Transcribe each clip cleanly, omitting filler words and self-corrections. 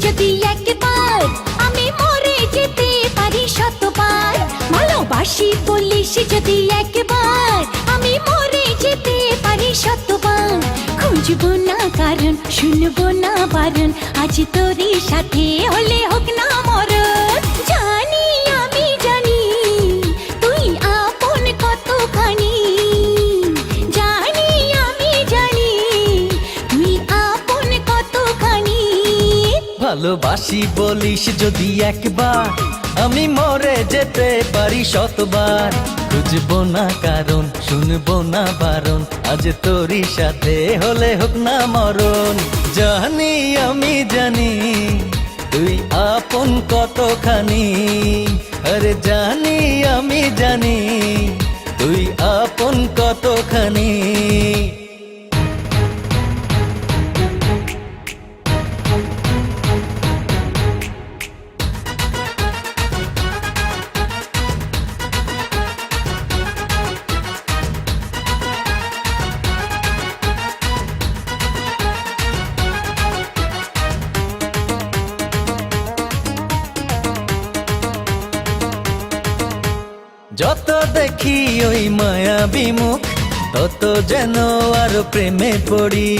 যদি একবার আমি মরে যেতে পারি শতবার। ভালোবাসি বলিস যদি একবার আমি মরে যেতে পারি শতবার। খুঁজবো না কারণ, শুনবো না বারণ, আজ তোরই সাথে হলে হোক না মরণ। জানি আমি জানি তুই আপন কতখানি, জানি আমি জানি তুই আপন কতখানি। ভালোবাসি বলিস যদি একবার আমি মরে যেতে পারি শতবার। খুঁজবো না কারণ, শুনবো না বারণ, আজ তোরই সাথে হলে হোক না মরণ। জানি আমি জানি তুই আপন কতখানি, আরে জানি আমি জানি তুই আপন কতখানি। যত দেখি ওই মায়াবী মুখ, তত যেন আরো প্রেমে পড়ি।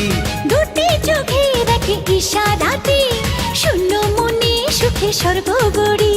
দুটি চোখে রাখে ইশারাতে, শূন্য মনে সুখে স্বর্গ গড়ি।